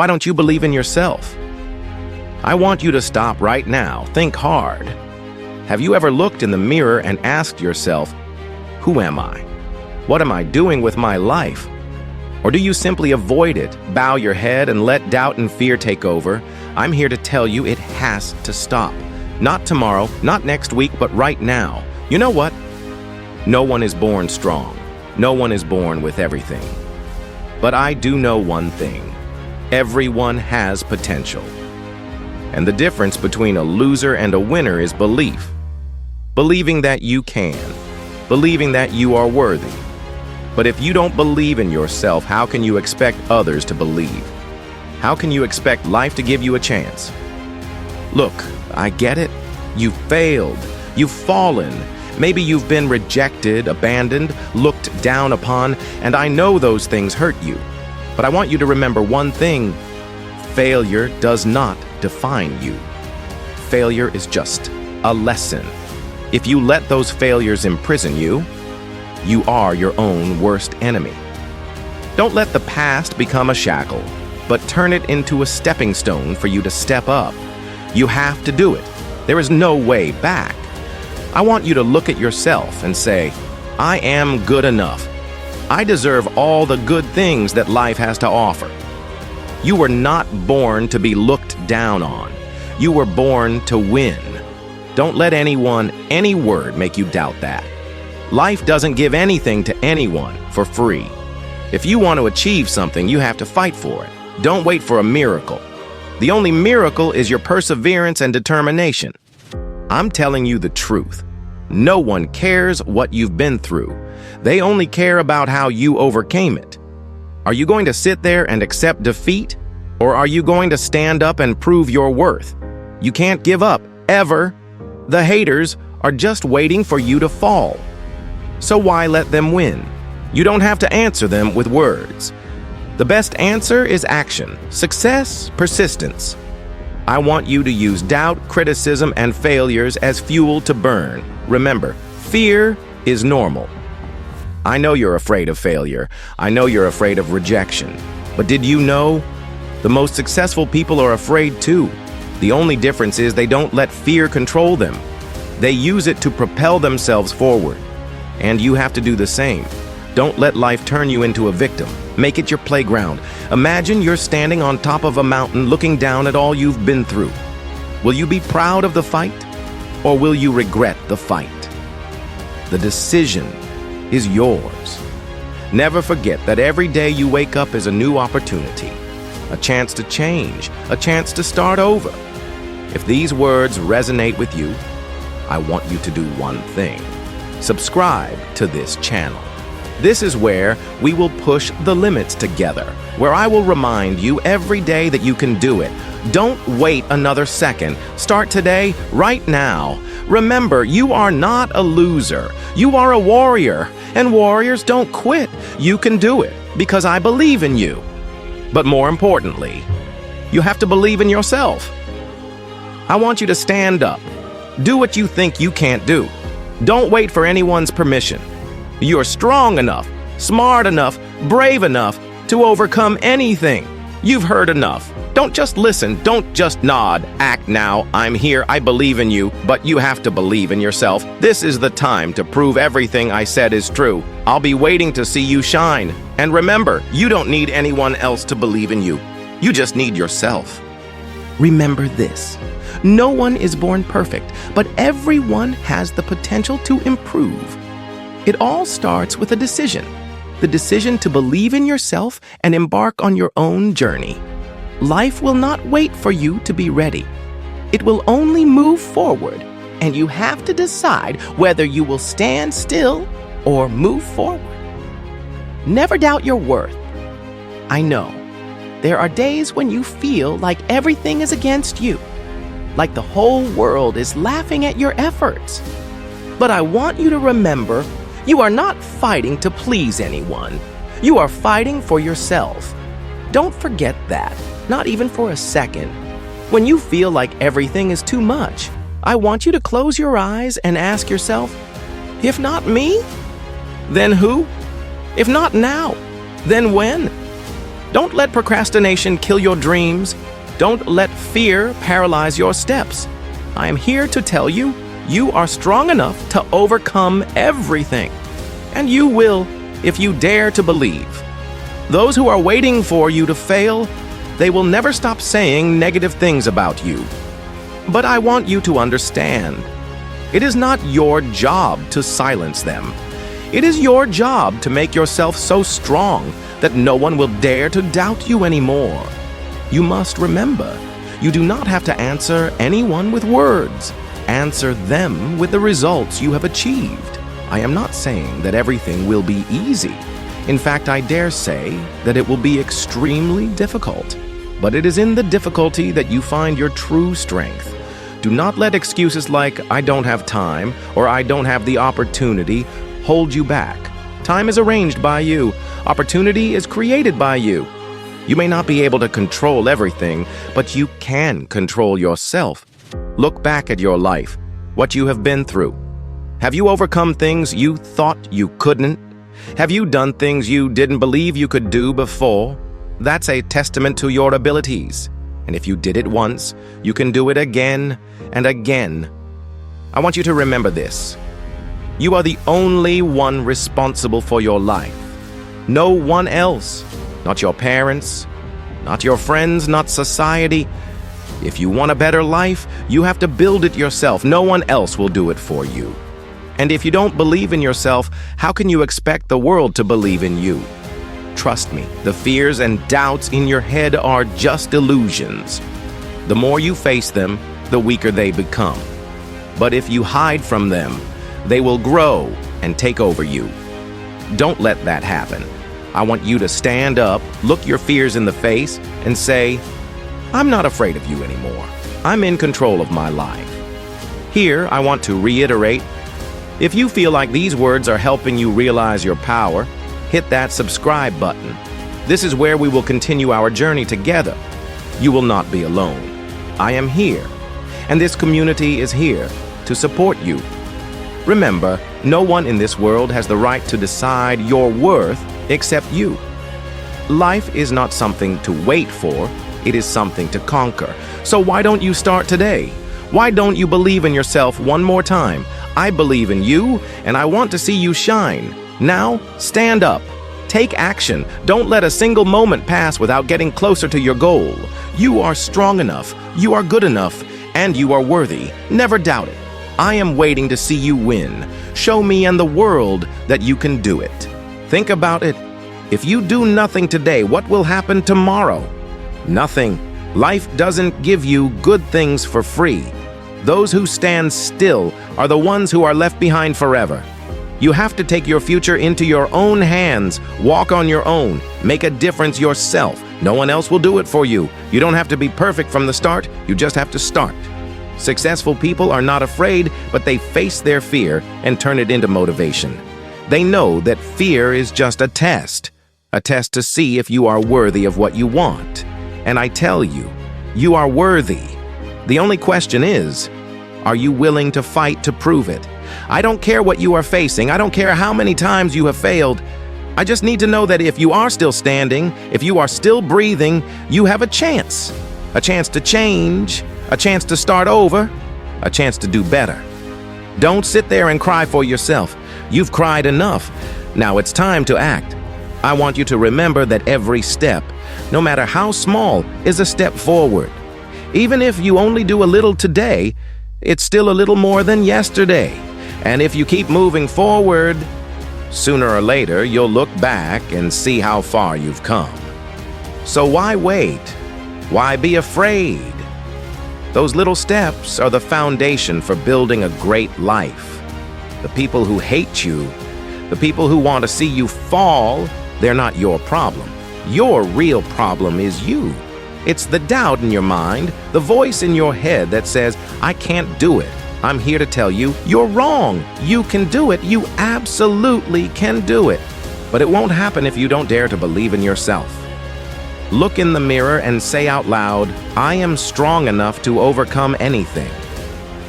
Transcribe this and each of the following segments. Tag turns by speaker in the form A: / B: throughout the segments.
A: Why don't you believe in yourself? I want you to stop right now. Think hard. Have you ever looked in the mirror and asked yourself, who am I? What am I doing with my life? Or do you simply avoid it, bow your head, and let doubt and fear take over? I'm here to tell you it has to stop. Not tomorrow, not next week, but right now. You know what? No one is born strong. No one is born with everything. But I do know one thing. Everyone has potential. And the difference between a loser and a winner is belief. Believing that you can. Believing that you are worthy. But if you don't believe in yourself, how can you expect others to believe? How can you expect life to give you a chance? Look, I get it. You've failed. You've fallen. Maybe you've been rejected, abandoned, looked down upon, and I know those things hurt you. But I want you to remember one thing. Failure does not define you. Failure is just a lesson. If you let those failures imprison you, you are your own worst enemy. Don't let the past become a shackle, but turn it into a stepping stone for you to step up. You have to do it. There is no way back. I want you to look at yourself and say, I am good enough. I deserve all the good things that life has to offer. You were not born to be looked down on. You were born to win. Don't let anyone, any word make you doubt that. Life doesn't give anything to anyone for free. If you want to achieve something, you have to fight for it. Don't wait for a miracle. The only miracle is your perseverance and determination. I'm telling you the truth. No one cares what you've been through. They only care about how you overcame it. Are you going to sit there and accept defeat? Or are you going to stand up and prove your worth? You can't give up, ever. The haters are just waiting for you to fall. So why let them win? You don't have to answer them with words. The best answer is action, success, persistence. I want you to use doubt, criticism, and failures as fuel to burn. Remember, fear is normal. I know you're afraid of failure. I know you're afraid of rejection. But did you know? The most successful people are afraid too. The only difference is they don't let fear control them. They use it to propel themselves forward. And you have to do the same. Don't let life turn you into a victim. Make it your playground. Imagine you're standing on top of a mountain looking down at all you've been through. Will you be proud of the fight? Or will you regret the fight? The decision is yours. Never forget that every day you wake up is a new opportunity. A chance to change. A chance to start over. If these words resonate with you, I want you to do one thing. Subscribe to this channel. This is where we will push the limits together, where I will remind you every day that you can do it. Don't wait another second. Start today, right now. Remember, you are not a loser. You are a warrior, and warriors don't quit. You can do it because I believe in you. But more importantly, you have to believe in yourself. I want you to stand up. Do what you think you can't do. Don't wait for anyone's permission. You're strong enough, smart enough, brave enough to overcome anything. You've heard enough. Don't just listen. Don't just nod. Act now. I'm here. I believe in you. But you have to believe in yourself. This is the time to prove everything I said is true. I'll be waiting to see you shine. And remember, you don't need anyone else to believe in you. You just need yourself. Remember this. No one is born perfect, but everyone has the potential to improve. It all starts with a decision. The decision to believe in yourself and embark on your own journey. Life will not wait for you to be ready. It will only move forward, and you have to decide whether you will stand still or move forward. Never doubt your worth. I know, there are days when you feel like everything is against you, like the whole world is laughing at your efforts. But I want you to remember, you are not fighting to please anyone. You are fighting for yourself. Don't forget that, not even for a second. When you feel like everything is too much, I want you to close your eyes and ask yourself, if not me, then who? If not now, then when? Don't let procrastination kill your dreams. Don't let fear paralyze your steps. I am here to tell you, you are strong enough to overcome everything. And you will if you dare to believe. Those who are waiting for you to fail, they will never stop saying negative things about you. But I want you to understand, it is not your job to silence them. It is your job to make yourself so strong that no one will dare to doubt you anymore. You must remember, you do not have to answer anyone with words. Answer them with the results you have achieved. I am not saying that everything will be easy. In fact, I dare say that it will be extremely difficult. But it is in the difficulty that you find your true strength. Do not let excuses like, I don't have time, or I don't have the opportunity, hold you back. Time is arranged by you. Opportunity is created by you. You may not be able to control everything, but you can control yourself. Look back at your life, what you have been through. Have you overcome things you thought you couldn't? Have you done things you didn't believe you could do before? That's a testament to your abilities. And if you did it once, you can do it again and again. I want you to remember this. You are the only one responsible for your life. No one else. Not your parents, not your friends, not society. If you want a better life, you have to build it yourself. No one else will do it for you. And if you don't believe in yourself, how can you expect the world to believe in you? Trust me, the fears and doubts in your head are just illusions. The more you face them, the weaker they become. But if you hide from them, they will grow and take over you. Don't let that happen. I want you to stand up, look your fears in the face, and say, I'm not afraid of you anymore. I'm in control of my life. Here, I want to reiterate, if you feel like these words are helping you realize your power, hit that subscribe button. This is where we will continue our journey together. You will not be alone. I am here, and this community is here to support you. Remember, no one in this world has the right to decide your worth except you. Life is not something to wait for, it is something to conquer. So why don't you start today? Why don't you believe in yourself one more time? I believe in you, and I want to see you shine. Now, stand up. Take action. Don't let a single moment pass without getting closer to your goal. You are strong enough, you are good enough, and you are worthy. Never doubt it. I am waiting to see you win. Show me and the world that you can do it. Think about it. If you do nothing today, what will happen tomorrow? Nothing. Life doesn't give you good things for free. Those who stand still are the ones who are left behind forever. You have to take your future into your own hands, walk on your own, make a difference yourself. No one else will do it for you. You don't have to be perfect from the start, you just have to start. Successful people are not afraid, but they face their fear and turn it into motivation. They know that fear is just a test to see if you are worthy of what you want. And I tell you, you are worthy. The only question is, are you willing to fight to prove it? I don't care what you are facing. I don't care how many times you have failed. I just need to know that if you are still standing, if you are still breathing, you have a chance to change, a chance to start over, a chance to do better. Don't sit there and cry for yourself. You've cried enough. Now it's time to act. I want you to remember that every step, no matter how small, is a step forward. Even if you only do a little today, it's still a little more than yesterday. And if you keep moving forward, sooner or later you'll look back and see how far you've come. So why wait? Why be afraid? Those little steps are the foundation for building a great life. The people who hate you, the people who want to see you fall, they're not your problem. Your real problem is you. It's the doubt in your mind, the voice in your head that says, I can't do it. I'm here to tell you, you're wrong. You can do it. You absolutely can do it. But it won't happen if you don't dare to believe in yourself. Look in the mirror and say out loud, I am strong enough to overcome anything.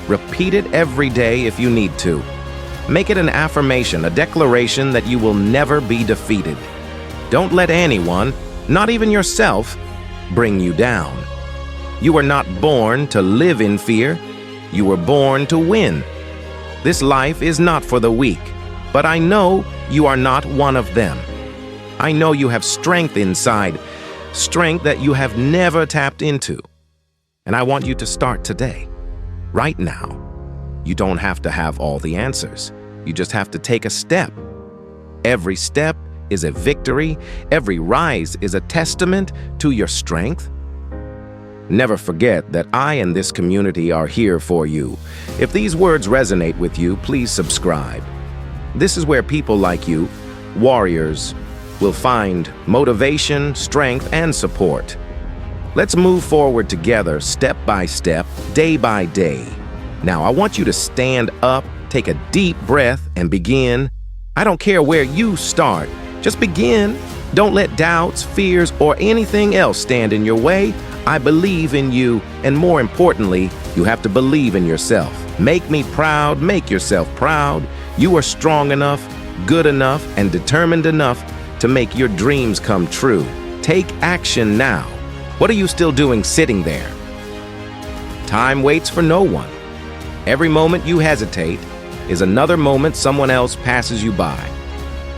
A: Repeat it every day if you need to. Make it an affirmation, a declaration that you will never be defeated. Don't let anyone, not even yourself, bring you down. You were not born to live in fear. You were born to win. This life is not for the weak, but I know you are not one of them. I know you have strength inside, strength that you have never tapped into. And I want you to start today, right now. You don't have to have all the answers. You just have to take a step. Every step is a victory. Every rise is a testament to your strength. Never forget that I and this community are here for you. If these words resonate with you, please subscribe. This is where people like you, warriors, will find motivation, strength, and support. Let's move forward together, step by step, day by day. Now, I want you to stand up, take a deep breath, and begin. I don't care where you start. Just begin. Don't let doubts, fears, or anything else stand in your way. I believe in you, and more importantly, you have to believe in yourself. Make me proud, make yourself proud. You are strong enough, good enough, and determined enough to make your dreams come true. Take action now. What are you still doing sitting there? Time waits for no one. Every moment you hesitate is another moment someone else passes you by.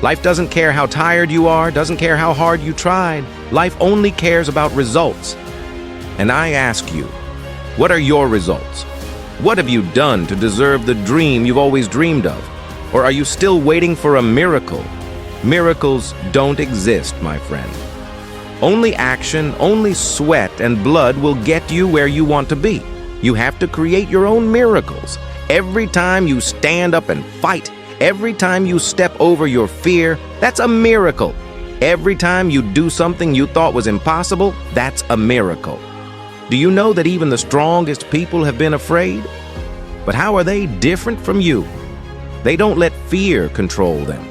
A: Life doesn't care how tired you are, doesn't care how hard you tried. Life only cares about results. And I ask you, what are your results? What have you done to deserve the dream you've always dreamed of? Or are you still waiting for a miracle? Miracles don't exist, my friend. Only action, only sweat and blood will get you where you want to be. You have to create your own miracles. Every time you stand up and fight, every time you step over your fear, that's a miracle. Every time you do something you thought was impossible, that's a miracle. Do you know that even the strongest people have been afraid? But how are they different from you? They don't let fear control them.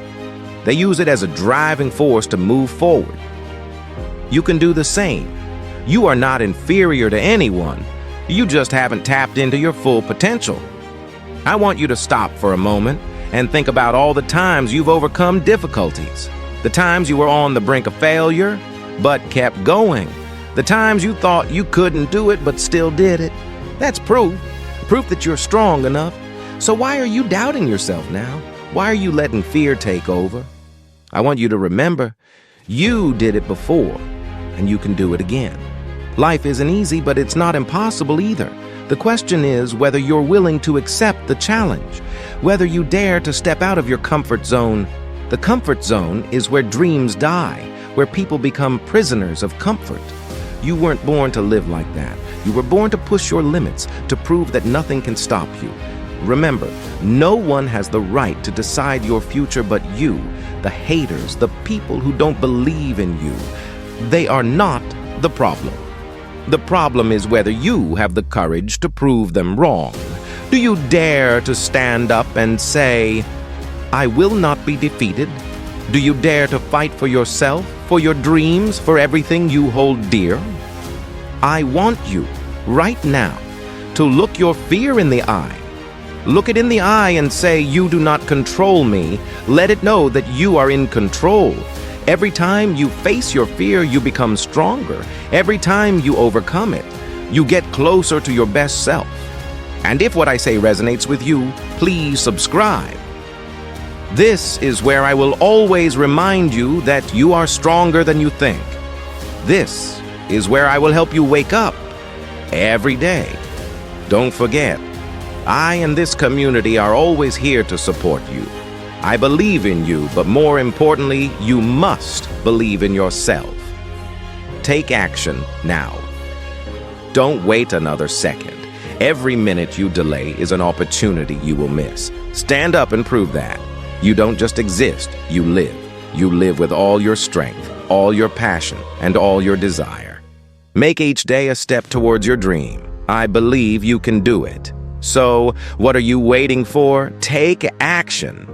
A: They use it as a driving force to move forward. You can do the same. You are not inferior to anyone. You just haven't tapped into your full potential. I want you to stop for a moment and think about all the times you've overcome difficulties. The times you were on the brink of failure, but kept going. The times you thought you couldn't do it, but still did it. That's proof that you're strong enough. So why are you doubting yourself now? Why are you letting fear take over? I want you to remember, you did it before, and you can do it again. Life isn't easy, but it's not impossible either. The question is whether you're willing to accept the challenge, whether you dare to step out of your comfort zone. The comfort zone is where dreams die, where people become prisoners of comfort. You weren't born to live like that. You were born to push your limits, to prove that nothing can stop you. Remember, no one has the right to decide your future but you. The haters, the people who don't believe in you, they are not the problem. The problem is whether you have the courage to prove them wrong. Do you dare to stand up and say, I will not be defeated? Do you dare to fight for yourself, for your dreams, for everything you hold dear? I want you, right now, to look your fear in the eye. Look it in the eye and say, you do not control me. Let it know that you are in control. Every time you face your fear, you become stronger. Every time you overcome it, you get closer to your best self. And if what I say resonates with you, please subscribe. This is where I will always remind you that you are stronger than you think. This is where I will help you wake up every day. Don't forget, I and this community are always here to support you. I believe in you, but more importantly, you must believe in yourself. Take action now. Don't wait another second. Every minute you delay is an opportunity you will miss. Stand up and prove that. You don't just exist, you live. You live with all your strength, all your passion, and all your desire. Make each day a step towards your dream. I believe you can do it. So, what are you waiting for? Take action.